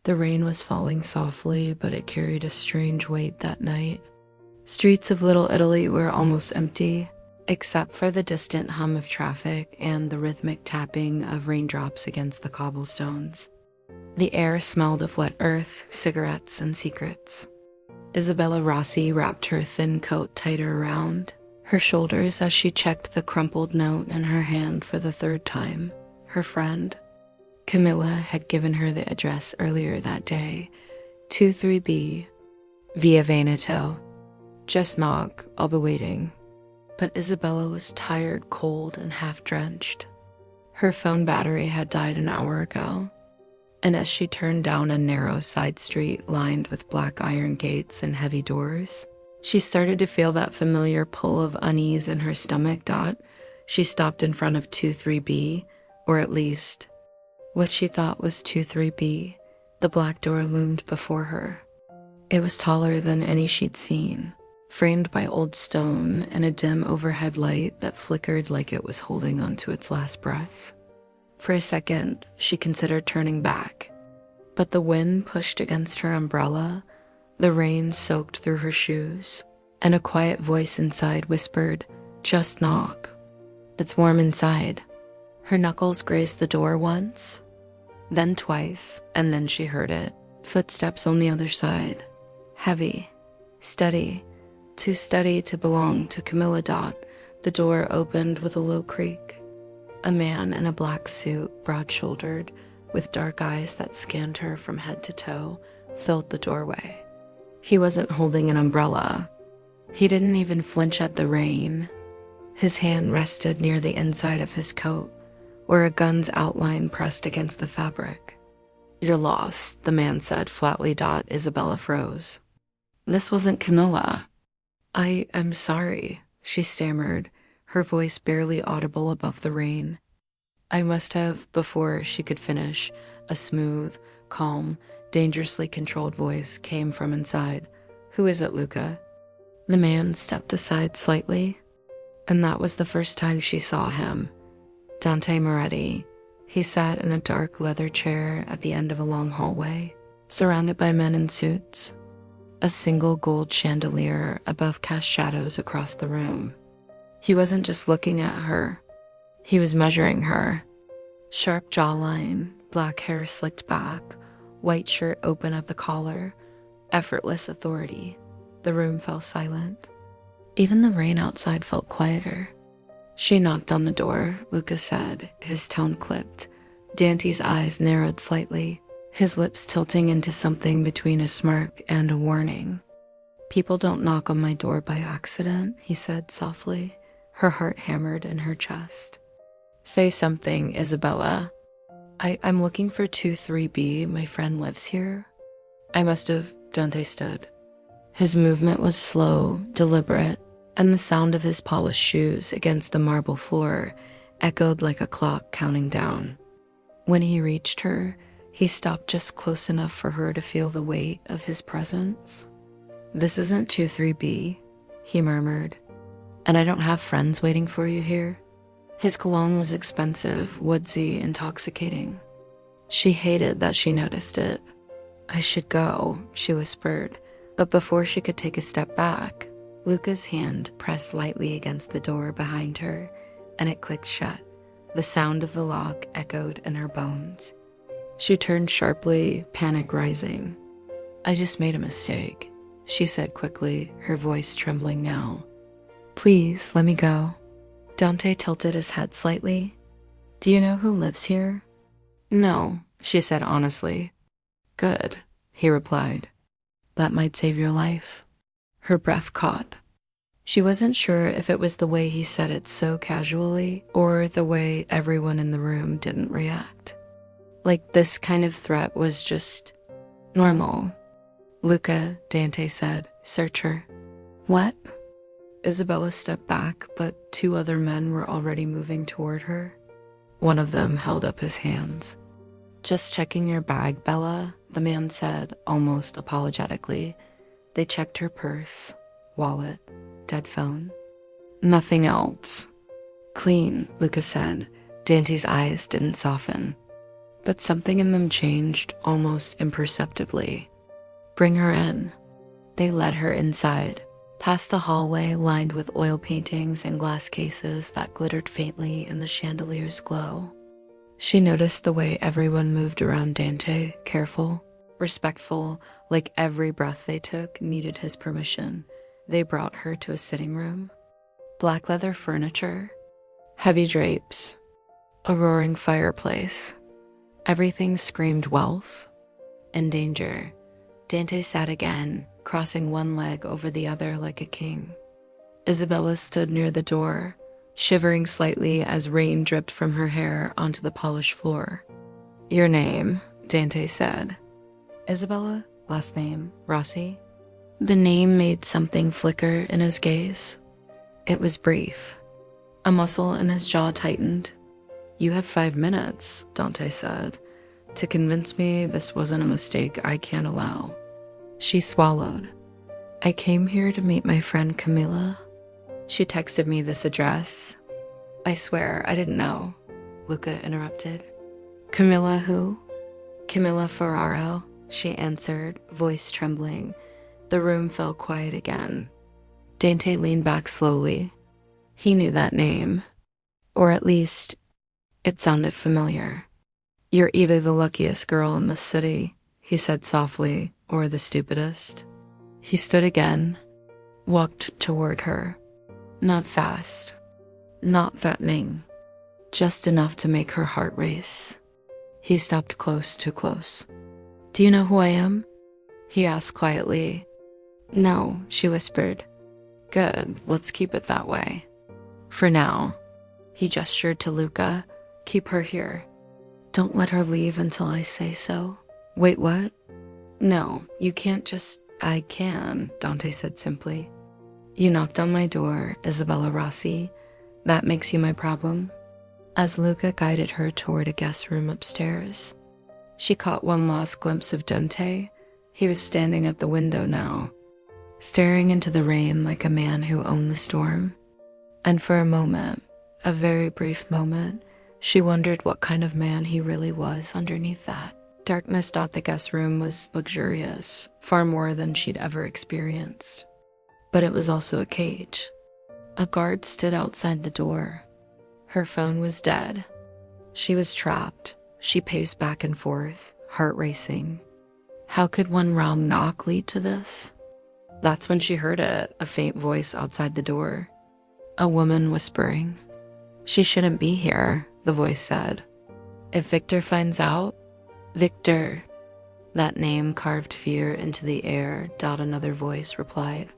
The rain was falling softly, but it carried a strange weight that night. Streets of Little Italy were almost empty, except for the distant hum of traffic and the rhythmic tapping of raindrops against the cobblestones. The air smelled of wet earth, cigarettes, and secrets. Isabella Rossi wrapped her thin coat tighter around her shoulders as she checked the crumpled note in her hand for the third time. Her friend, Camilla, had given her the address earlier that day, 23B, Via Veneto. Just knock, I'll be waiting. But Isabella was tired, cold, and half-drenched. Her phone battery had died an hour ago, and as she turned down a narrow side street lined with black iron gates and heavy doors, she started to feel that familiar pull of unease in her stomach. She stopped in front of 23B, or at least what she thought was 23B. The black door loomed before her. It was taller than any she'd seen, framed by old stone and a dim overhead light that flickered like it was holding onto its last breath. For a second, she considered turning back, but the wind pushed against her umbrella, the rain soaked through her shoes, and a quiet voice inside whispered, "Just knock. It's warm inside." Her knuckles grazed the door once, then twice, and then she heard it. Footsteps on the other side. Heavy, steady, too steady to belong to Camilla. The door opened with a low creak. A man in a black suit, broad-shouldered, with dark eyes that scanned her from head to toe, filled the doorway. He wasn't holding an umbrella. He didn't even flinch at the rain. His hand rested near the inside of his coat, where a gun's outline pressed against the fabric. "You're lost," the man said flatly. Isabella froze. This wasn't Camilla. I'm sorry," she stammered, her voice barely audible above the rain. "I must have," before she could finish, a smooth, calm, dangerously controlled voice came from inside. "Who is it, Luca?" The man stepped aside slightly, and that was the first time she saw him. Dante Moretti. He sat in a dark leather chair at the end of a long hallway, surrounded by men in suits. A single gold chandelier above cast shadows across the room. He wasn't just looking at her. He was measuring her. Sharp jawline, black hair slicked back, white shirt open at the collar, effortless authority. The room fell silent. Even the rain outside felt quieter. "She knocked on the door," Luca said, his tone clipped. Dante's eyes narrowed slightly, his lips tilting into something between a smirk and a warning. "People don't knock on my door by accident," he said softly. Her heart hammered in her chest. "Say something, Isabella." I'm looking for 23B. My friend lives here." "I must have," Dante stood. His movement was slow, deliberate, and the sound of his polished shoes against the marble floor echoed like a clock counting down. When he reached her, he stopped just close enough for her to feel the weight of his presence. "This isn't 23B, he murmured. "And I don't have friends waiting for you here." His cologne was expensive, woodsy, intoxicating. She hated that she noticed it. "I should go," she whispered, but before she could take a step back, Luca's hand pressed lightly against the door behind her, and it clicked shut. The sound of the lock echoed in her bones. She turned sharply, panic rising. "I just made a mistake," she said quickly, her voice trembling now. "Please, let me go." Dante tilted his head slightly. "Do you know who lives here?" "No," she said honestly. "Good," he replied. "That might save your life." Her breath caught. She wasn't sure if it was the way he said it so casually or the way everyone in the room didn't react. Like this kind of threat was just normal. "Luca," Dante said, "search her." "What?" Isabella stepped back, but two other men were already moving toward her. One of them held up his hands. "Just checking your bag, Bella," the man said, almost apologetically. They checked her purse, wallet, dead phone. "Nothing else." "Clean," Luca said. Dante's eyes didn't soften. but something in them changed almost imperceptibly. "Bring her in." They led her inside, past a hallway lined with oil paintings and glass cases that glittered faintly in the chandelier's glow. She noticed the way everyone moved around Dante, careful, respectful, like every breath they took needed his permission. They brought her to a sitting room. Black leather furniture, heavy drapes, a roaring fireplace. Everything screamed wealth and danger. Dante sat again, crossing one leg over the other like a king. Isabella stood near the door, shivering slightly as rain dripped from her hair onto the polished floor. "Your name," Dante said. "Isabella, last name, Rossi." The name made something flicker in his gaze. It was brief. A muscle in his jaw tightened. "You have 5 minutes," Dante said, "to convince me this wasn't a mistake I can't allow." She swallowed. "I came here to meet my friend Camilla. She texted me this address." "I swear, I didn't know," Luca interrupted. "Camilla who?" "Camilla Ferraro," she answered, voice trembling. The room fell quiet again. Dante leaned back slowly. He knew that name. Or at least, it sounded familiar. "You're either the luckiest girl in the city," he said softly, "or the stupidest." He stood again, walked toward her. Not fast, not threatening, just enough to make her heart race. He stopped close, too close. "Do you know who I am?" he asked quietly. "No," she whispered. "Good, let's keep it that way. For now." He gestured to Luca. "Keep her here. Don't let her leave until I say so." "Wait, what?" "No, you can't just—" "I can," Dante said simply. "You knocked on my door, Isabella Rossi. That makes you my problem." As Luca guided her toward a guest room upstairs, she caught one last glimpse of Dante. He was standing at the window now, staring into the rain like a man who owned the storm. And for a moment, a very brief moment, she wondered what kind of man he really was underneath that. Darkness thought the guest room was luxurious, far more than she'd ever experienced. But it was also a cage. A guard stood outside the door. Her phone was dead. She was trapped. She paced back and forth, heart racing. How could one wrong knock lead to this? That's when she heard it, a faint voice outside the door. A woman whispering. "She shouldn't be here," the voice said. "If Victor finds out..." "Victor." That name carved fear into the air. Another voice replied.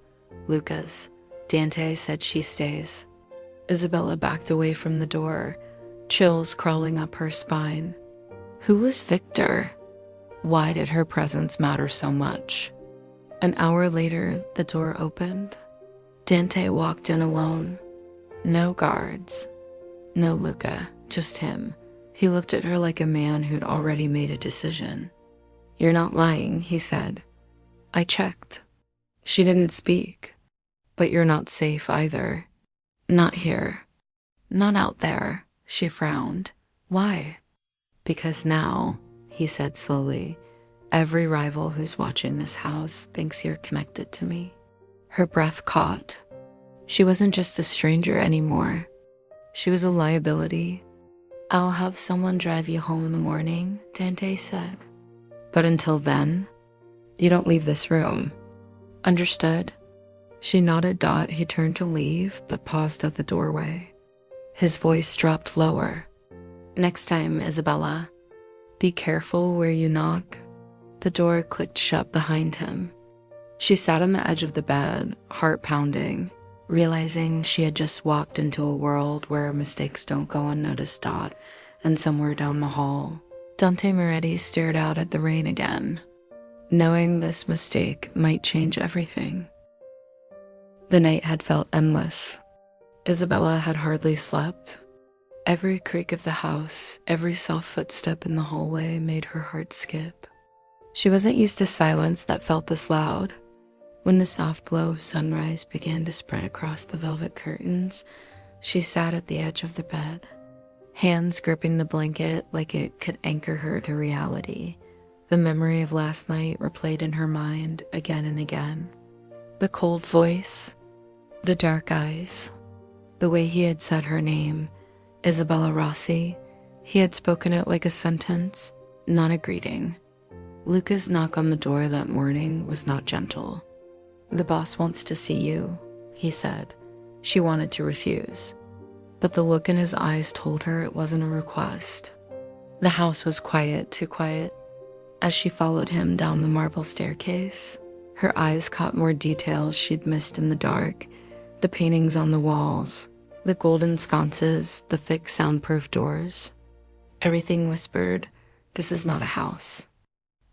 "Lucas." Dante said she stays. Isabella backed away from the door, chills crawling up her spine. Who was Victor? Why did her presence matter so much? An hour later, the door opened. Dante walked in alone. No guards. No Luca, just him. He looked at her like a man who'd already made a decision. "You're not lying," he said. "I checked." She didn't speak. "But you're not safe either." "Not here. Not out there," she frowned. "Why?" "Because now," he said slowly, "every rival who's watching this house thinks you're connected to me." Her breath caught. She wasn't just a stranger anymore. She was a liability. "I'll have someone drive you home in the morning," Dante said. "But until then, you don't leave this room." "Understood." She nodded. He turned to leave, but paused at the doorway. His voice dropped lower. "Next time, Isabella, be careful where you knock." The door clicked shut behind him. She sat on the edge of the bed, heart pounding, realizing she had just walked into a world where mistakes don't go unnoticed. And somewhere down the hall, Dante Moretti stared out at the rain again, knowing this mistake might change everything. The night had felt endless. Isabella had hardly slept. Every creak of the house, every soft footstep in the hallway made her heart skip. She wasn't used to silence that felt this loud. When the soft glow of sunrise began to spread across the velvet curtains, she sat at the edge of the bed, hands gripping the blanket like it could anchor her to reality. The memory of last night replayed in her mind again and again. The cold voice, the dark eyes, the way he had said her name, Isabella Rossi. He had spoken it like a sentence, not a greeting. Luca's knock on the door that morning was not gentle. "The boss wants to see you," he said. She wanted to refuse, but the look in his eyes told her it wasn't a request. The house was quiet, too quiet. As she followed him down the marble staircase, her eyes caught more details she'd missed in the dark. The paintings on the walls, the golden sconces, the thick soundproof doors. Everything whispered, "This is not a house.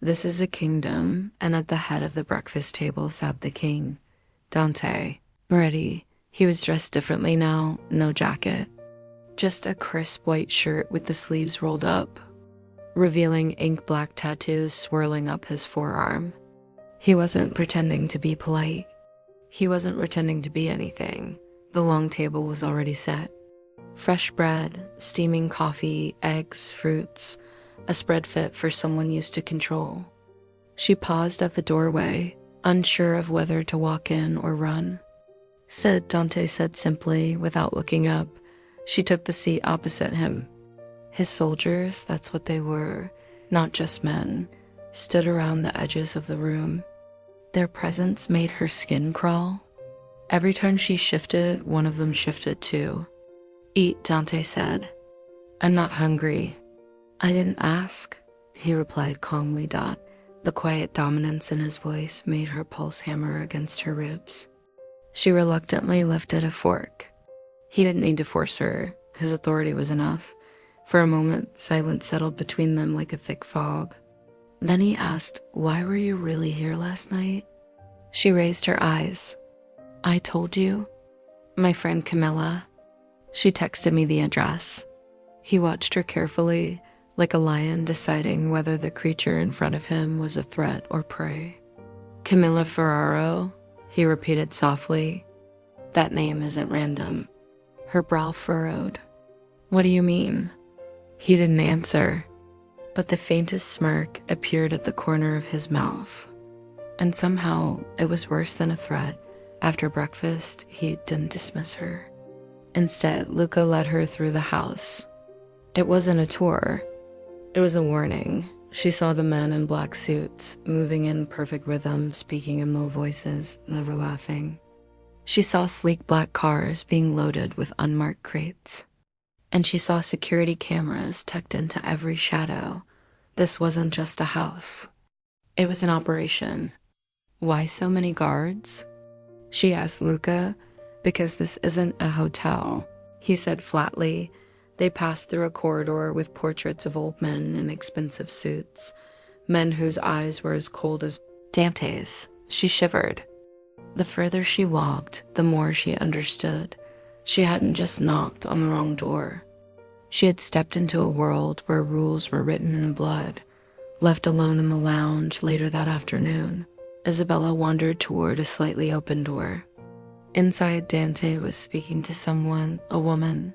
This is a kingdom," and at the head of the breakfast table sat the king, Dante, ready. He was dressed differently now, no jacket. Just a crisp white shirt with the sleeves rolled up, revealing ink-black tattoos swirling up his forearm. He wasn't pretending to be polite. He wasn't pretending to be anything. The long table was already set. Fresh bread, steaming coffee, eggs, fruits, a spread fit for someone used to control. She paused at the doorway, unsure of whether to walk in or run. "Sit," Dante said simply, without looking up. She took the seat opposite him. His soldiers, that's what they were, not just men, stood around the edges of the room. Their presence made her skin crawl. Every time she shifted, one of them shifted too. "Eat," Dante said. "I'm not hungry." "I didn't ask," he replied calmly. The quiet dominance in his voice made her pulse hammer against her ribs. She reluctantly lifted a fork. He didn't need to force her. His authority was enough. For a moment, silence settled between them like a thick fog. Then he asked, "Why were you really here last night?" She raised her eyes. "I told you. My friend Camilla. She texted me the address." He watched her carefully, like a lion deciding whether the creature in front of him was a threat or prey. "Camilla Ferraro," he repeated softly. "That name isn't random." Her brow furrowed. "What do you mean?" He didn't answer, but the faintest smirk appeared at the corner of his mouth. And somehow, it was worse than a threat. After breakfast, he didn't dismiss her. Instead, Luca led her through the house. It wasn't a tour. It was a warning. She saw the men in black suits, moving in perfect rhythm, speaking in low voices, never laughing. She saw sleek black cars being loaded with unmarked crates. And she saw security cameras tucked into every shadow. This wasn't just a house. It was an operation. "Why so many guards?" she asked Luca. "Because this isn't a hotel," he said flatly. They passed through a corridor with portraits of old men in expensive suits, men whose eyes were as cold as Dante's. She shivered. The further she walked, the more she understood. She hadn't just knocked on the wrong door. She had stepped into a world where rules were written in blood. Left alone in the lounge later that afternoon, Isabella wandered toward a slightly open door. Inside, Dante was speaking to someone, a woman.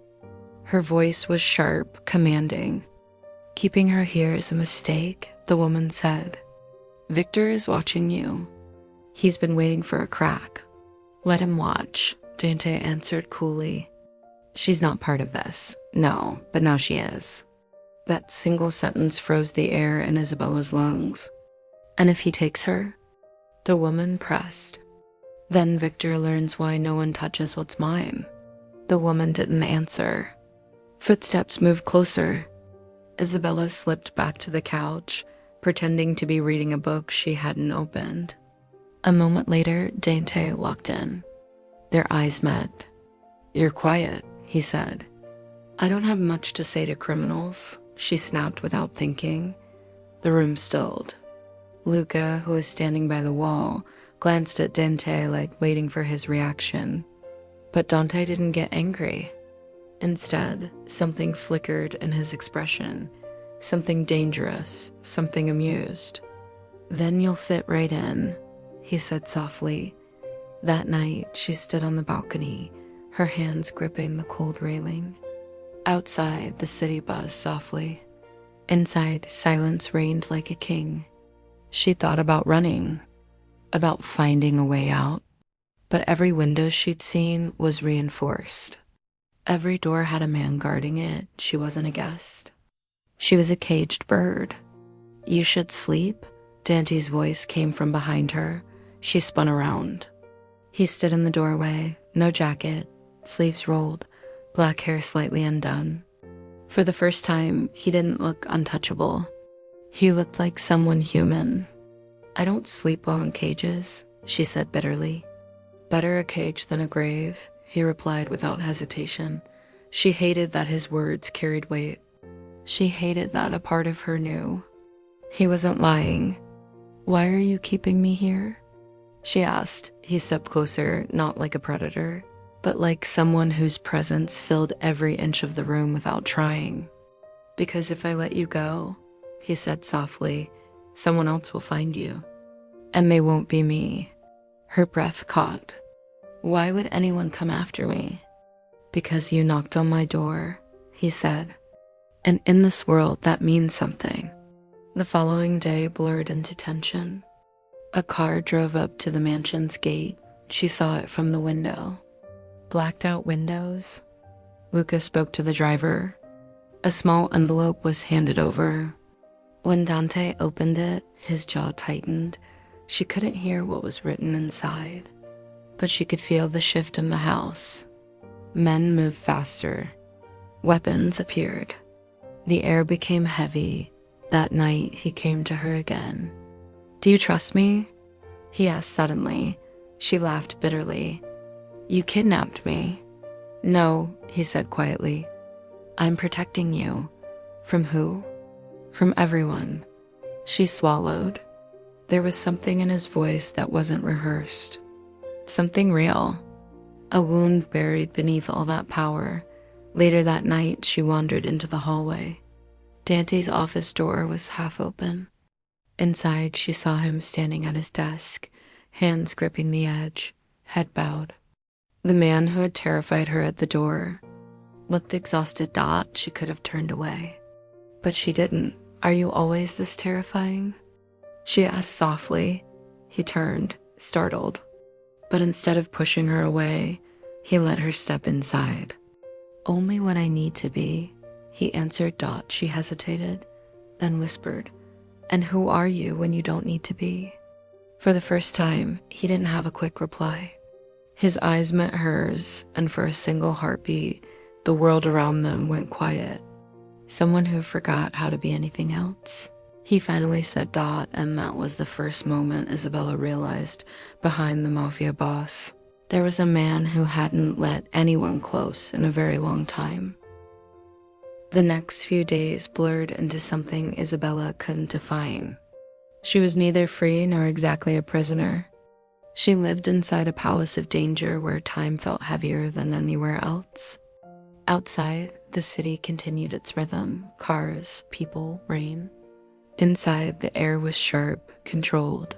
Her voice was sharp, commanding. "Keeping her here is a mistake," the woman said. "Victor is watching you. He's been waiting for a crack." "Let him watch," Dante answered coolly. "She's not part of this. No, but now she is." That single sentence froze the air in Isabella's lungs. "And if he takes her?" The woman pressed. "Then Victor learns why no one touches what's mine." The woman didn't answer. Footsteps moved closer. Isabella slipped back to the couch, pretending to be reading a book she hadn't opened. A moment later, Dante walked in. Their eyes met. "You're quiet," he said. "I don't have much to say to criminals," she snapped without thinking. The room stilled. Luca, who was standing by the wall, glanced at Dante like waiting for his reaction. But Dante didn't get angry. Instead, something flickered in his expression, something dangerous, something amused. "Then you'll fit right in," he said softly. That night, she stood on the balcony, her hands gripping the cold railing. Outside, the city buzzed softly. Inside, silence reigned like a king. She thought about running, about finding a way out, but every window she'd seen was reinforced. Every door had a man guarding it. She wasn't a guest. She was a caged bird. "You should sleep," Dante's voice came from behind her. She spun around. He stood in the doorway, no jacket, sleeves rolled, black hair slightly undone. For the first time, he didn't look untouchable. He looked like someone human. "I don't sleep well in cages," she said bitterly. "Better a cage than a grave," he replied without hesitation. She hated that his words carried weight. She hated that a part of her knew. He wasn't lying. "Why are you keeping me here?" she asked. He stepped closer, not like a predator, but like someone whose presence filled every inch of the room without trying. "Because if I let you go," he said softly, "someone else will find you. And they won't be me." Her breath caught. "Why would anyone come after me?" "Because you knocked on my door," he said. "And in this world, that means something." The following day blurred into tension. A car drove up to the mansion's gate. She saw it from the window. Blacked out windows. Lucas spoke to the driver. A small envelope was handed over. When Dante opened it, his jaw tightened. She couldn't hear what was written inside, but she could feel the shift in the house. Men moved faster. Weapons appeared. The air became heavy. That night, he came to her again. "Do you trust me?" he asked suddenly. She laughed bitterly. "You kidnapped me." "No," he said quietly. "I'm protecting you." "From who?" "From everyone." She swallowed. There was something in his voice that wasn't rehearsed. Something real. A wound buried beneath all that power. Later that night, she wandered into the hallway. Dante's office door was half open. Inside, she saw him standing at his desk, hands gripping the edge, head bowed. The man who had terrified her at the door looked exhausted. She could have turned away, but she didn't. "Are you always this terrifying?" she asked softly. He turned, startled, but instead of pushing her away, he let her step inside. "Only when I need to be," he answered. She hesitated, then whispered, "And who are you when you don't need to be?" For the first time, he didn't have a quick reply. His eyes met hers, and for a single heartbeat, the world around them went quiet. Someone who forgot how to be anything else. He finally said and that was the first moment Isabella realized behind the Mafia Boss, there was a man who hadn't let anyone close in a very long time. The next few days blurred into something Isabella couldn't define. She was neither free nor exactly a prisoner. She lived inside a palace of danger where time felt heavier than anywhere else. Outside, the city continued its rhythm: cars, people, rain. Inside, the air was sharp, controlled,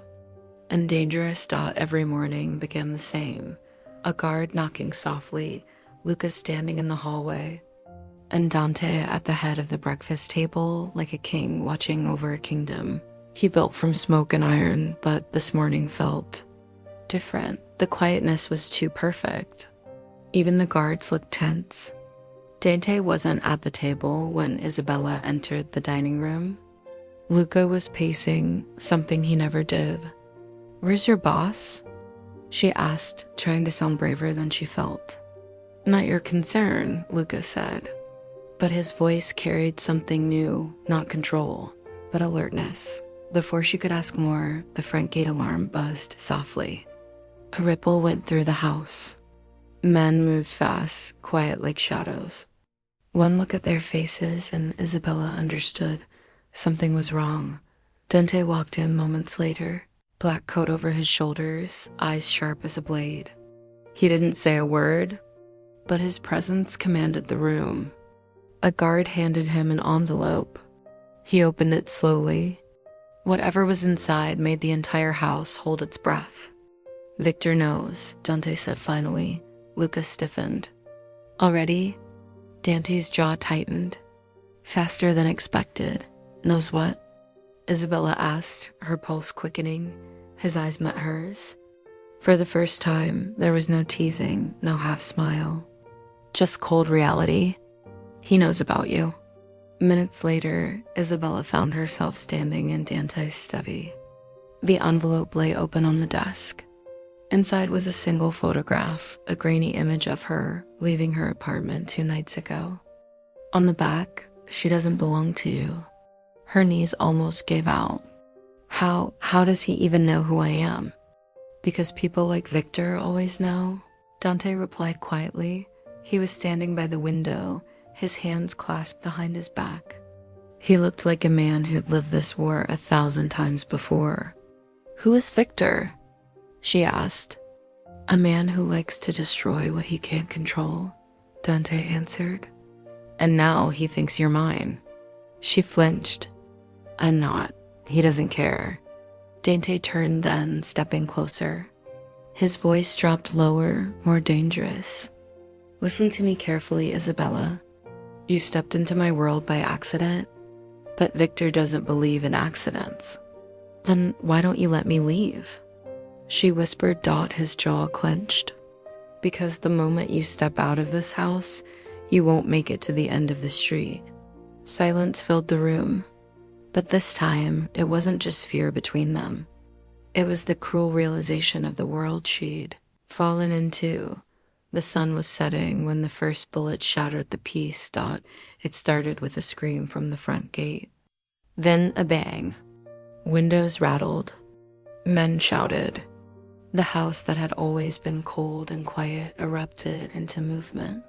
and dangerous. Every morning began the same: a guard knocking softly, Lucas standing in the hallway, and Dante at the head of the breakfast table like a king watching over a kingdom. He built from smoke and iron, but this morning felt different. The quietness was too perfect. Even the guards looked tense. Dante wasn't at the table when Isabella entered the dining room. Luca was pacing, something he never did. "Where's your boss?" she asked, trying to sound braver than she felt. "Not your concern," Luca said. But his voice carried something new, not control, but alertness. Before she could ask more, the front gate alarm buzzed softly. A ripple went through the house. Men moved fast, quiet like shadows. One look at their faces and Isabella understood something was wrong. Dante walked in moments later, black coat over his shoulders, eyes sharp as a blade. He didn't say a word, but his presence commanded the room. A guard handed him an envelope. He opened it slowly. Whatever was inside made the entire house hold its breath. "Victor knows," Dante said finally. Lucas stiffened. "Already?" Dante's jaw tightened. Faster than expected. Knows what? Isabella asked, her pulse quickening. His eyes met hers. For the first time, there was no teasing, no half-smile. Just cold reality. He knows about you. Minutes later, Isabella found herself standing in Dante's study. The envelope lay open on the desk. Inside was a single photograph, a grainy image of her leaving her apartment 2 nights ago. On the back, she doesn't belong to you. Her knees almost gave out. How does he even know who I am? Because people like Victor always know, Dante replied quietly. He was standing by the window, his hands clasped behind his back. He looked like a man who'd lived this war 1,000 times before. Who is Victor? She asked. A man who likes to destroy what he can't control, Dante answered. And now he thinks you're mine. She flinched. I'm not. He doesn't care. Dante turned then, stepping closer. His voice dropped lower, more dangerous. Listen to me carefully, Isabella. You stepped into my world by accident, but Victor doesn't believe in accidents. Then why don't you let me leave? She whispered, his jaw clenched. Because the moment you step out of this house, you won't make it to the end of the street. Silence filled the room. But this time, it wasn't just fear between them. It was the cruel realization of the world she'd fallen into. The sun was setting when the first bullet shattered the peace. It started with a scream from the front gate. Then a bang. Windows rattled. Men shouted. The house that had always been cold and quiet erupted into movement.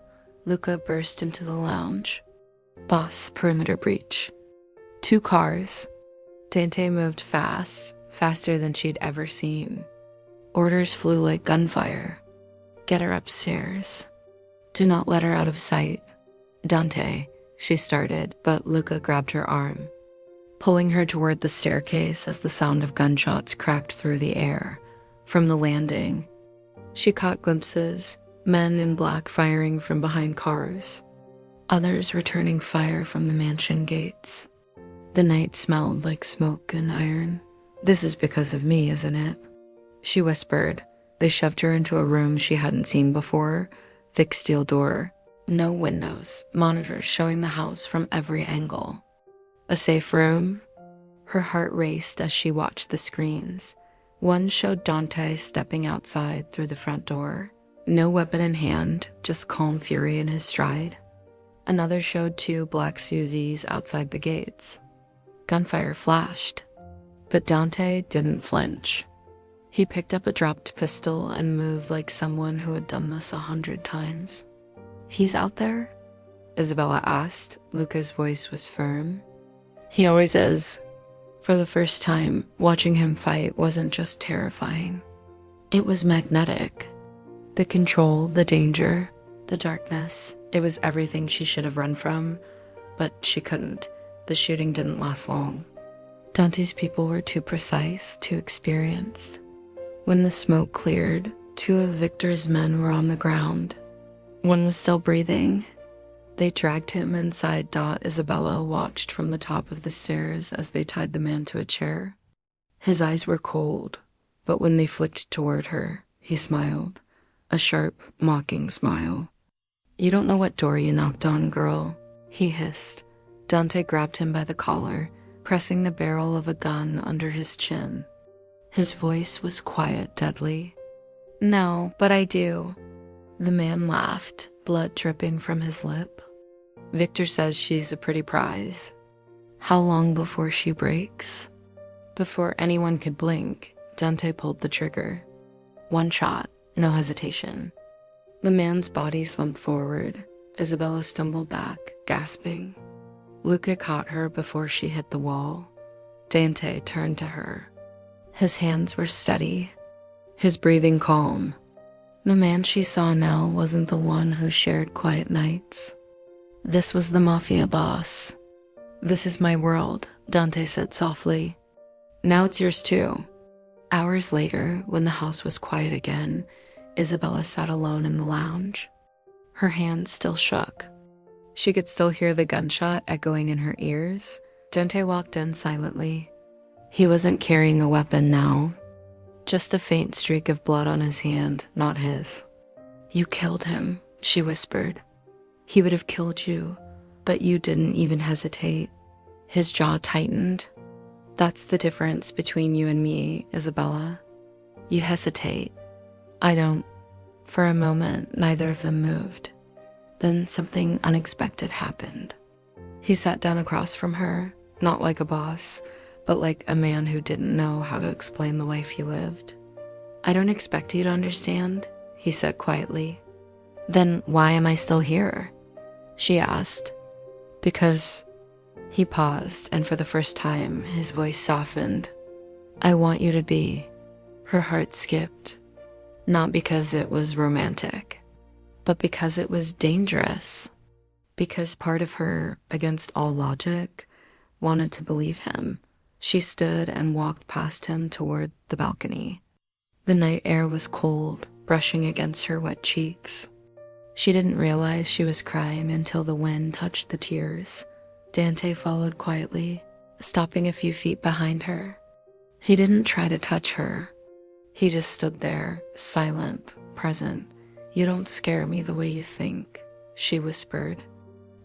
Luca burst into the lounge. Boss, perimeter breach. 2 cars. Dante moved fast, faster than she'd ever seen. Orders flew like gunfire. Get her upstairs. Do not let her out of sight. Dante, she started, but Luca grabbed her arm, pulling her toward the staircase as the sound of gunshots cracked through the air. From the landing, she caught glimpses, men in black firing from behind cars, others returning fire from the mansion gates. The night smelled like smoke and iron. This is because of me, isn't it? She whispered. They shoved her into a room she hadn't seen before. Thick steel door. No windows. Monitors showing the house from every angle. A safe room? Her heart raced as she watched the screens. One showed Dante stepping outside through the front door. No weapon in hand, just calm fury in his stride. Another showed 2 black SUVs outside the gates. Gunfire flashed, but Dante didn't flinch. He picked up a dropped pistol and moved like someone who had done this 100 times. He's out there? Isabella asked. Luca's voice was firm. He always is. For the first time, watching him fight wasn't just terrifying. It was magnetic. The control, the danger, the darkness. It was everything she should have run from, but she couldn't. The shooting didn't last long. Dante's people were too precise, too experienced. When the smoke cleared, 2 of Victor's men were on the ground. One was still breathing. They dragged him inside. Isabella watched from the top of the stairs as they tied the man to a chair. His eyes were cold, but when they flicked toward her, he smiled. A sharp, mocking smile. You don't know what door you knocked on, girl, he hissed. Dante grabbed him by the collar, pressing the barrel of a gun under his chin. His voice was quiet, deadly. No, but I do. The man laughed, blood dripping from his lip. Victor says she's a pretty prize. How long before she breaks? Before anyone could blink, Dante pulled the trigger. 1 shot, no hesitation. The man's body slumped forward. Isabella stumbled back, gasping. Luca caught her before she hit the wall. Dante turned to her. His hands were steady, his breathing calm. The man she saw now wasn't the one who shared quiet nights. This was the Mafia Boss. This is my world, Dante said softly. Now it's yours too. Hours later, when the house was quiet again, Isabella sat alone in the lounge. Her hands still shook. She could still hear the gunshot echoing in her ears. Dante walked in silently. He wasn't carrying a weapon now. Just a faint streak of blood on his hand, not his. "You killed him," she whispered. "He would have killed you, but you didn't even hesitate." His jaw tightened. "That's the difference between you and me, Isabella. You hesitate. I don't." For a moment, neither of them moved. Then something unexpected happened. He sat down across from her, not like a boss, but like a man who didn't know how to explain the life he lived. "I don't expect you to understand," he said quietly. "Then why am I still here?" she asked. "Because..." He paused, and for the first time, his voice softened. "I want you to be..." Her heart skipped. Not because it was romantic, but because it was dangerous. Because part of her, against all logic, wanted to believe him. She stood and walked past him toward the balcony. The night air was cold, brushing against her wet cheeks. She didn't realize she was crying until the wind touched the tears. Dante followed quietly, stopping a few feet behind her. He didn't try to touch her. He just stood there, silent, present. "You don't scare me the way you think," she whispered.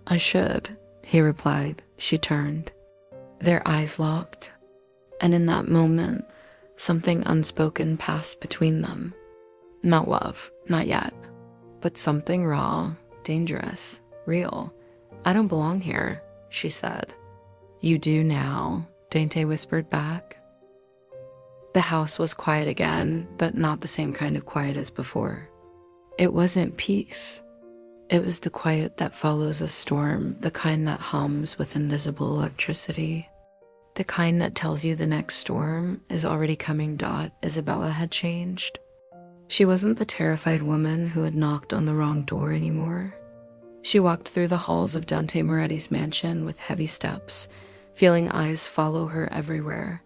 "I should," he replied. She turned. Their eyes locked, and in that moment, something unspoken passed between them. Not love, not yet, but something raw, dangerous, real. "I don't belong here," she said. "You do now," Dante whispered back. The house was quiet again, but not the same kind of quiet as before. It wasn't peace. It was the quiet that follows a storm, the kind that hums with invisible electricity. The kind that tells you the next storm is already coming. Isabella had changed. She wasn't the terrified woman who had knocked on the wrong door anymore. She walked through the halls of Dante Moretti's mansion with heavy steps, feeling eyes follow her everywhere.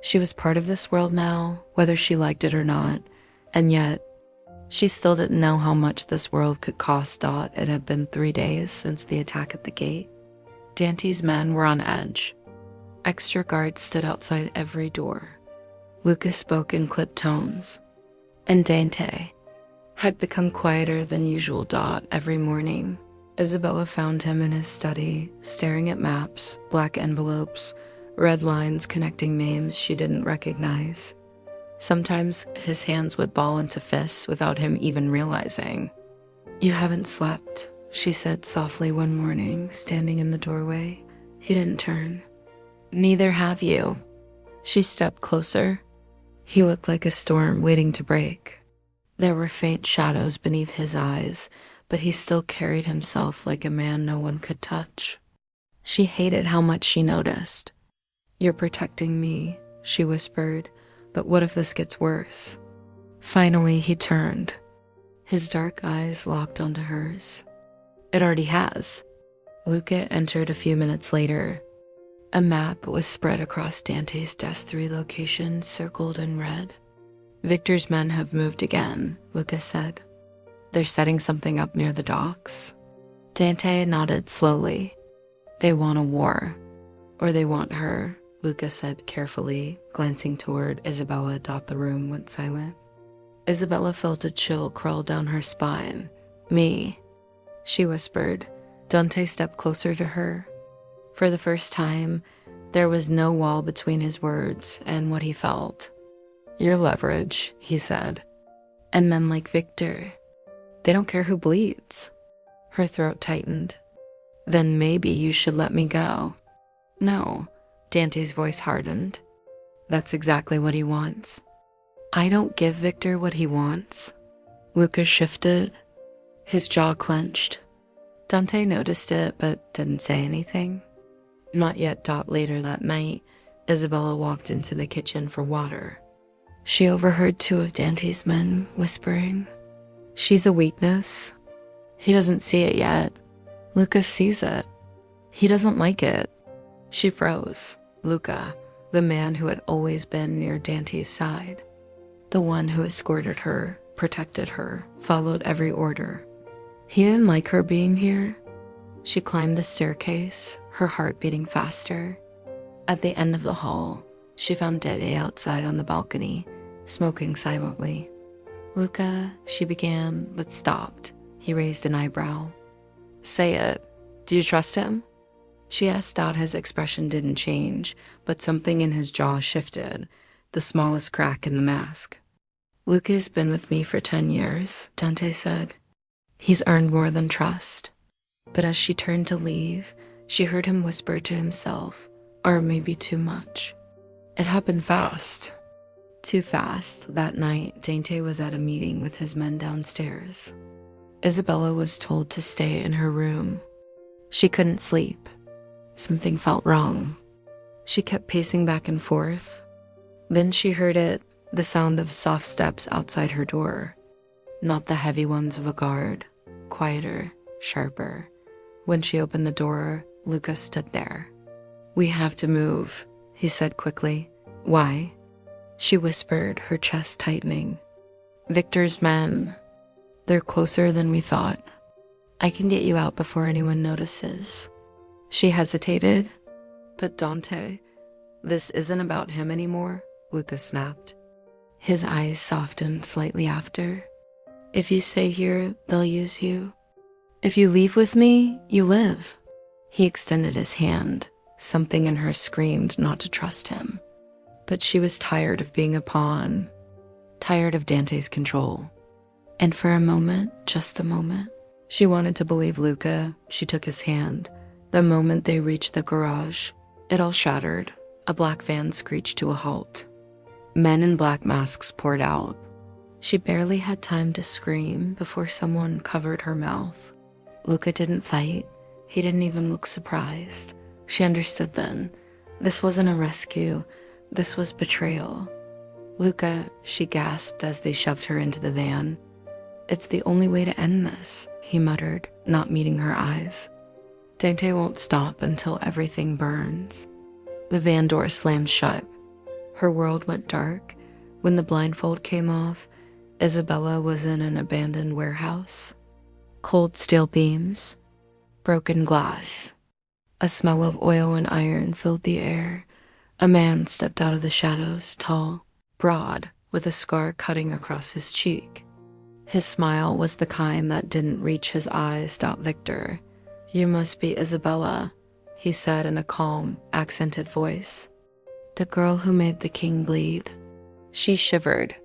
She was part of this world now, whether she liked it or not, and yet she still didn't know how much this world could cost. It had been 3 days since the attack at the gate. Dante's men were on edge. Extra guards stood outside every door. Lucas spoke in clipped tones, and Dante had become quieter than usual. Every morning, Isabella found him in his study, staring at maps, black envelopes, red lines connecting names she didn't recognize. Sometimes his hands would ball into fists without him even realizing. "You haven't slept," she said softly one morning, standing in the doorway. He didn't turn. "Neither have you." She stepped closer. He looked like a storm waiting to break. There were faint shadows beneath his eyes, but he still carried himself like a man no one could touch. She hated how much she noticed. "You're protecting me," she whispered, "but what if this gets worse?" Finally, he turned. His dark eyes locked onto hers. "It already has." Luca entered a few minutes later. A map was spread across Dante's desk, 3 locations circled in red. "Victor's men have moved again," Luca said. "They're setting something up near the docks." Dante nodded slowly. "They want a war. Or they want her," Luca said carefully, glancing toward Isabella. The room went silent. Isabella felt a chill crawl down her spine. "Me," she whispered. Dante stepped closer to her. For the first time, there was no wall between his words and what he felt. "Your leverage," he said. "And men like Victor, they don't care who bleeds." Her throat tightened. "Then maybe you should let me go." "No." Dante's voice hardened. "That's exactly what he wants." "I don't give Victor what he wants." Lucas shifted. His jaw clenched. Dante noticed it, but didn't say anything. Not yet. Later that night, Isabella walked into the kitchen for water. She overheard 2 of Dante's men whispering, "She's a weakness. He doesn't see it yet. Lucas sees it. He doesn't like it." She froze. Luca, the man who had always been near Dante's side, the one who escorted her, protected her, followed every order. He didn't like her being here. She climbed the staircase, her heart beating faster. At the end of the hall, she found Dede outside on the balcony, smoking silently. "Luca," she began, but stopped. He raised an eyebrow. "Say it. Do you trust him?" She asked out. His expression didn't change, but something in his jaw shifted, the smallest crack in the mask. "Luca's been with me for 10 years, Dante said. He's earned more than trust." But as she turned to leave, she heard him whisper to himself, or maybe too much. It happened fast. Too fast. That night, Dante was at a meeting with his men downstairs. Isabella was told to stay in her room. She couldn't sleep. Something felt wrong. She kept pacing back and forth. Then she heard it, the sound of soft steps outside her door. Not the heavy ones of a guard, quieter, sharper. When she opened the door, Luca stood there. "We have to move," he said quickly. "Why?" She whispered, her chest tightening. "Victor's men. They're closer than we thought. I can get you out before anyone notices." She hesitated. "But Dante, this isn't about him anymore," Luca snapped. His eyes softened slightly after. "If you stay here, they'll use you. If you leave with me, you live." He extended his hand. Something in her screamed not to trust him. But she was tired of being a pawn, tired of Dante's control. And for a moment, just a moment, she wanted to believe Luca. She took his hand. The moment they reached the garage, it all shattered. A black van screeched to a halt. Men in black masks poured out. She barely had time to scream before someone covered her mouth. Luca didn't fight. He didn't even look surprised. She understood then. This wasn't a rescue. This was betrayal. "Luca," she gasped as they shoved her into the van. "It's the only way to end this," he muttered, not meeting her eyes. "Dante won't stop until everything burns." The van door slammed shut. Her world went dark. When the blindfold came off, Isabella was in an abandoned warehouse. Cold steel beams, broken glass. A smell of oil and iron filled the air. A man stepped out of the shadows, tall, broad, with a scar cutting across his cheek. His smile was the kind that didn't reach his eyes. "Victor, you must be Isabella," he said in a calm, accented voice. "The girl who made the king bleed." She shivered.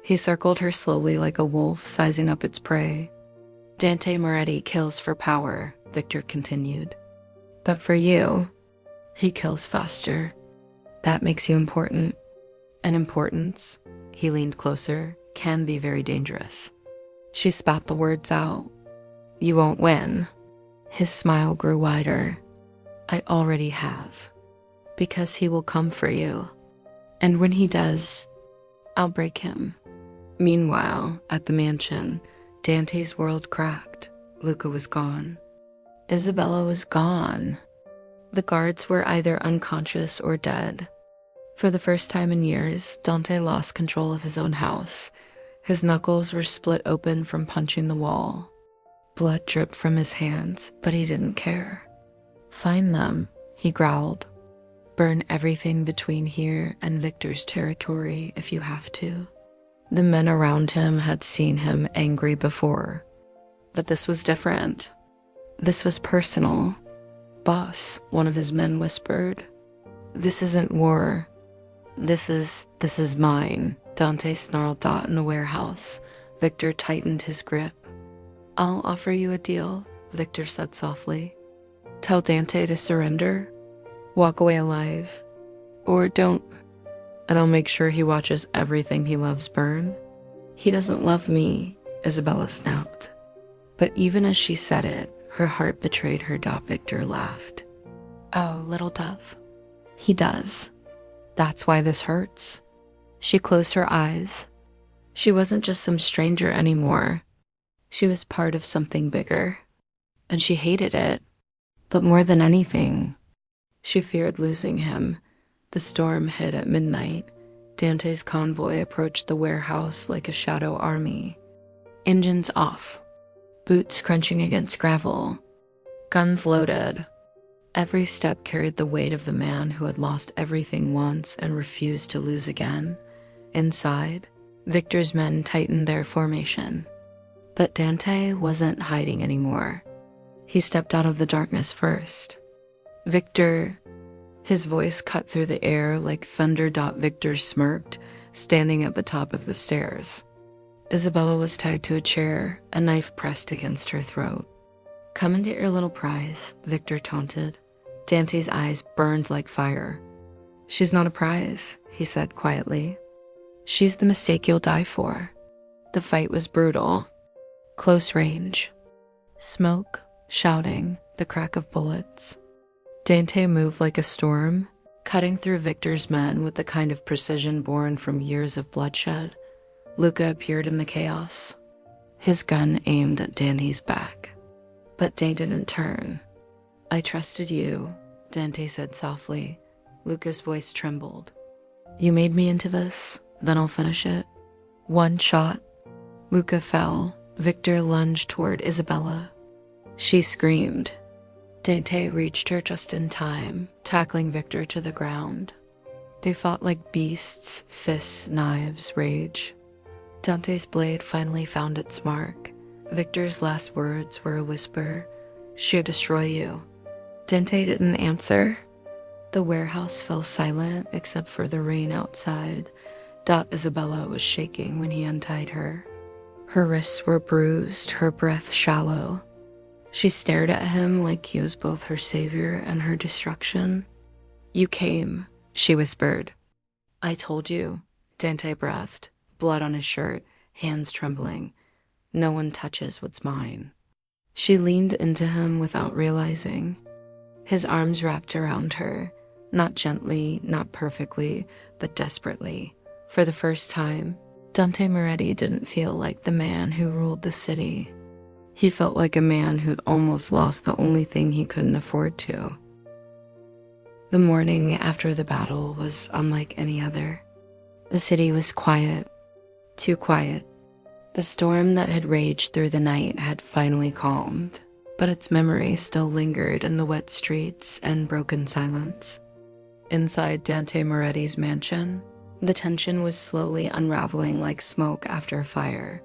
He circled her slowly like a wolf sizing up its prey. "Dante Moretti kills for power," Victor continued. "But for you, he kills faster. That makes you important. And importance," he leaned closer, "can be very dangerous." She spat the words out. "You won't win." His smile grew wider. "I already have. Because he will come for you. And when he does, I'll break him." Meanwhile, at the mansion, Dante's world cracked. Luca was gone. Isabella was gone. The guards were either unconscious or dead. For the first time in years, Dante lost control of his own house. His knuckles were split open from punching the wall. Blood dripped from his hands, but he didn't care. "Find them," he growled. "Burn everything between here and Victor's territory if you have to." The men around him had seen him angry before. But this was different. This was personal. "Boss," one of his men whispered. "This isn't war. This is mine," Dante snarled out in a warehouse. Victor tightened his grip. "I'll offer you a deal," Victor said softly. "Tell Dante to surrender. Walk away alive. Or don't. And I'll make sure he watches everything he loves burn." "He doesn't love me," Isabella snapped. But even as she said it, her heart betrayed her. Victor laughed. "Oh, little dove. He does. That's why this hurts." She closed her eyes. She wasn't just some stranger anymore. She was part of something bigger. And she hated it. But more than anything, she feared losing him. The storm hit at midnight. Dante's convoy approached the warehouse like a shadow army. Engines off. Boots crunching against gravel. guns loaded. Every step carried the weight of the man who had lost everything once and refused to lose again. Inside, Victor's men tightened their formation. But Dante wasn't hiding anymore. He stepped out of the darkness first. Victor, his voice cut through the air like thunder. Victor smirked, standing at the top of the stairs. Isabella was tied to a chair, a knife pressed against her throat. "Come and get your little prize," Victor taunted. Dante's eyes burned like fire. "She's not a prize," he said quietly. "She's the mistake you'll die for." The fight was brutal. Close range. Smoke, shouting, the crack of bullets. Dante moved like a storm, cutting through Victor's men with the kind of precision born from years of bloodshed. Luca appeared in the chaos, his gun aimed at Dante's back. But Dante didn't turn. "I trusted you," Dante said softly. Luca's voice trembled. "You made me into this, then I'll finish it." One shot. Luca fell. Victor lunged toward Isabella. She screamed. Dante reached her just in time, tackling Victor to the ground. They fought like beasts, fists, knives, rage. Dante's blade finally found its mark. Victor's last words were a whisper, "She'll destroy you." Dante didn't answer. The warehouse fell silent except for the rain outside. Isabella was shaking when he untied her. Her wrists were bruised, her breath shallow. She stared at him like he was both her savior and her destruction. "You came," she whispered. "I told you," Dante breathed, blood on his shirt, hands trembling. "No one touches what's mine." She leaned into him without realizing. His arms wrapped around her, not gently, not perfectly, but desperately. For the first time, Dante Moretti didn't feel like the man who ruled the city. He felt like a man who'd almost lost the only thing he couldn't afford to. The morning after the battle was unlike any other. The city was quiet, too quiet. The storm that had raged through the night had finally calmed, but its memory still lingered in the wet streets and broken silence. Inside Dante Moretti's mansion, the tension was slowly unraveling like smoke after a fire.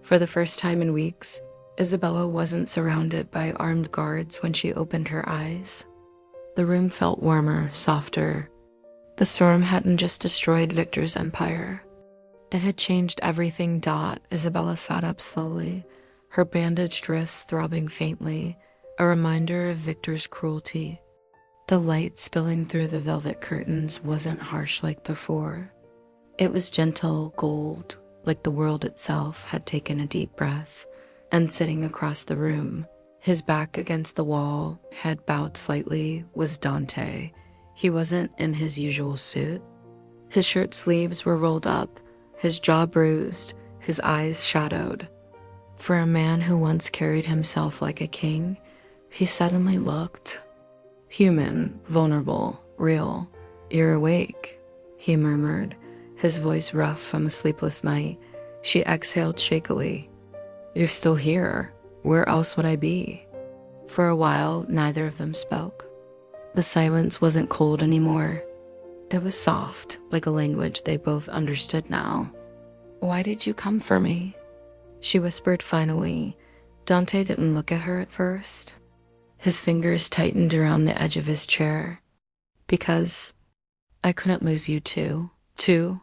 For the first time in weeks, Isabella wasn't surrounded by armed guards when she opened her eyes. The room felt warmer, softer. The storm hadn't just destroyed Victor's empire. It had changed everything. Isabella sat up slowly, her bandaged wrists throbbing faintly, a reminder of Victor's cruelty. The light spilling through the velvet curtains wasn't harsh like before. It was gentle gold, like the world itself had taken a deep breath. And sitting across the room, his back against the wall, head bowed slightly, was Dante. He wasn't in his usual suit. His shirt sleeves were rolled up, his jaw bruised, his eyes shadowed. For a man who once carried himself like a king, he suddenly looked human, vulnerable, real. "You're awake," he murmured, his voice rough from a sleepless night. She exhaled shakily. "You're still here. Where else would I be?" For a while, neither of them spoke. The silence wasn't cold anymore. It was soft, like a language they both understood now. "Why did you come for me?" she whispered finally. Dante didn't look at her at first. His fingers tightened around the edge of his chair. "Because I couldn't lose you too." "Too?"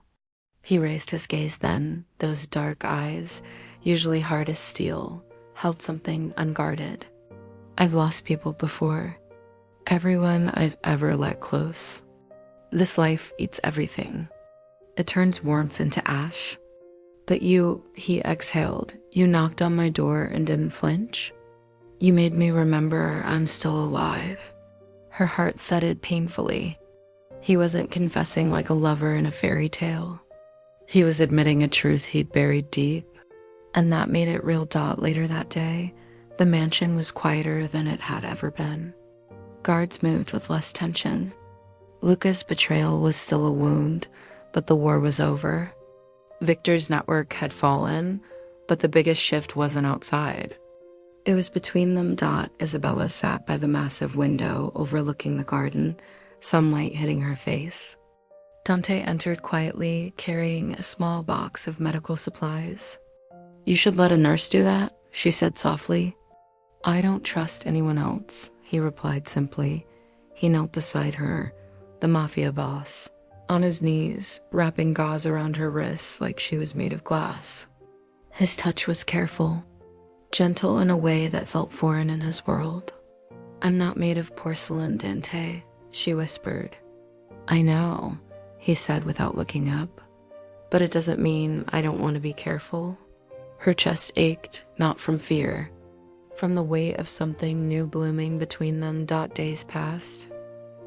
He raised his gaze then, those dark eyes, usually hard as steel, held something unguarded. "I've lost people before. Everyone I've ever let close. This life eats everything. It turns warmth into ash. But you," he exhaled, "you knocked on my door and didn't flinch. You made me remember I'm still alive." Her heart thudded painfully. He wasn't confessing like a lover in a fairy tale. He was admitting a truth he'd buried deep. And that made it real. Later that day, the mansion was quieter than it had ever been. Guards moved with less tension. Luca's betrayal was still a wound, but the war was over. Victor's network had fallen, but the biggest shift wasn't outside. It was between them. Isabella sat by the massive window overlooking the garden, sunlight hitting her face. Dante entered quietly, carrying a small box of medical supplies. "You should let a nurse do that," she said softly. "I don't trust anyone else," he replied simply. He knelt beside her, the Mafia Boss, on his knees, wrapping gauze around her wrists like she was made of glass. His touch was careful, gentle in a way that felt foreign in his world. "I'm not made of porcelain, Dante," she whispered. "I know," he said without looking up. "But it doesn't mean I don't want to be careful." Her chest ached, not from fear, from the weight of something new blooming between them. Days passed,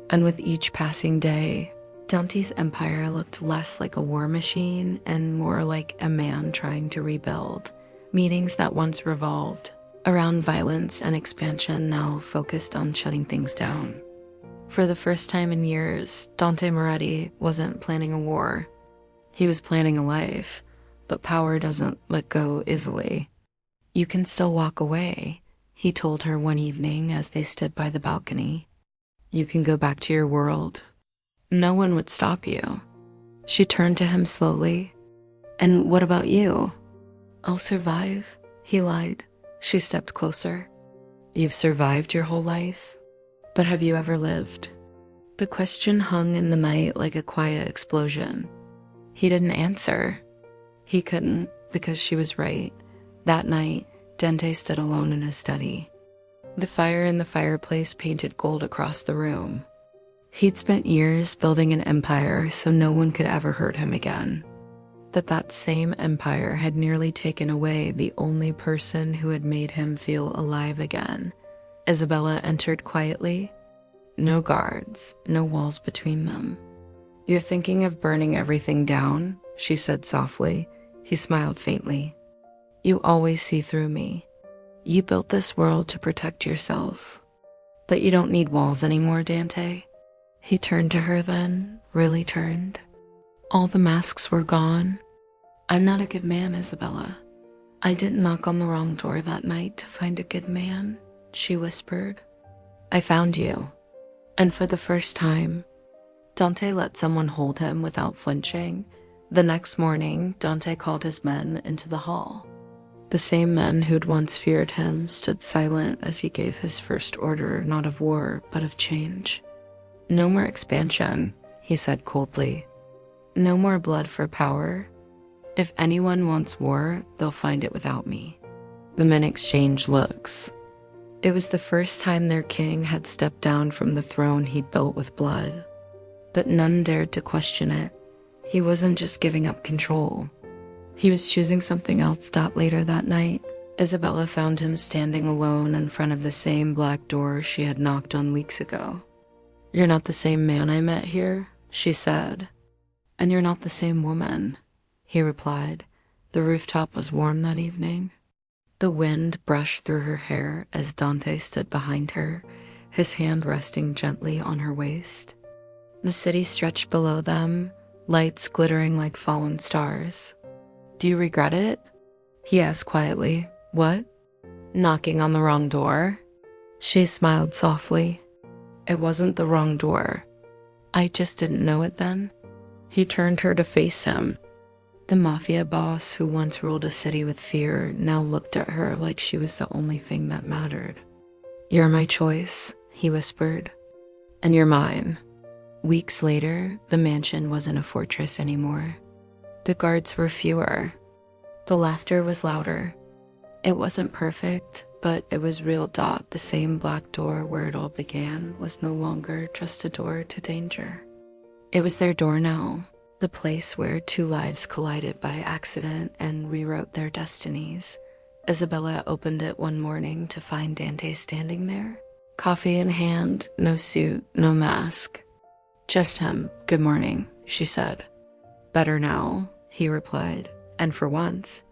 and with each passing day, Dante's empire looked less like a war machine and more like a man trying to rebuild. Meetings that once revolved around violence and expansion now focused on shutting things down. For the first time in years, Dante Moretti wasn't planning a war. He was planning a life, but power doesn't let go easily. "You can still walk away," he told her one evening as they stood by the balcony. "You can go back to your world. No one would stop you." She turned to him slowly. "And what about you?" "I'll survive," he lied. She stepped closer. "You've survived your whole life? But have you ever lived?" The question hung in the night like a quiet explosion. He didn't answer. He couldn't, because she was right. That night, Dante stood alone in his study. The fire in the fireplace painted gold across the room. He'd spent years building an empire so no one could ever hurt him again. But that same empire had nearly taken away the only person who had made him feel alive again. Isabella entered quietly. No guards, no walls between them. "You're thinking of burning everything down?" she said softly. He smiled faintly. "You always see through me. You built this world to protect yourself. But you don't need walls anymore, Dante." He turned to her then, really turned. All the masks were gone. "I'm not a good man, Isabella. I didn't knock on the wrong door that night to find a good man," she whispered. "I found you." And for the first time, Dante let someone hold him without flinching. The next morning, Dante called his men into the hall. The same men who'd once feared him stood silent as he gave his first order, not of war, but of change. "No more expansion," he said coldly. "No more blood for power. If anyone wants war, they'll find it without me." The men exchanged looks. It was the first time their king had stepped down from the throne he'd built with blood. But none dared to question it. He wasn't just giving up control. He was choosing something else. Later that night, Isabella found him standing alone in front of the same black door she had knocked on weeks ago. "You're not the same man I met here," she said. "And you're not the same woman," he replied. The rooftop was warm that evening. The wind brushed through her hair as Dante stood behind her, his hand resting gently on her waist. The city stretched below them, lights glittering like fallen stars. "Do you regret it?" he asked quietly. "What? Knocking on the wrong door?" She smiled softly. "It wasn't the wrong door. I just didn't know it then." He turned her to face him. The Mafia boss who once ruled a city with fear now looked at her like she was the only thing that mattered. "You're my choice," he whispered. "And you're mine." Weeks later, the mansion wasn't a fortress anymore. The guards were fewer. The laughter was louder. It wasn't perfect, but it was real. The same black door where it all began was no longer just a door to danger. It was their door now, the place where two lives collided by accident and rewrote their destinies. Isabella opened it one morning to find Dante standing there. Coffee in hand, no suit, no mask. "Just him. Good morning," she said. "Better now," he replied, and for once,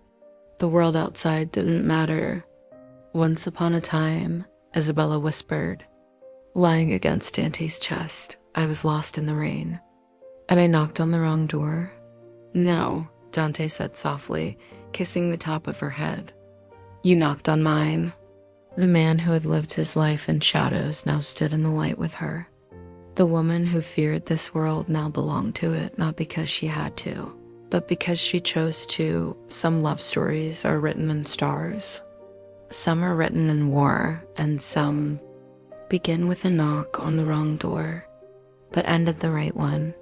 the world outside didn't matter. "Once upon a time," Isabella whispered, lying against Dante's chest, "I was lost in the rain. And I knocked on the wrong door?" "No," Dante said softly, kissing the top of her head. "You knocked on mine." The man who had lived his life in shadows now stood in the light with her. The woman who feared this world now belonged to it, not because she had to, but because she chose to. Some love stories are written in stars. Some are written in war, and some begin with a knock on the wrong door, but end at the right one.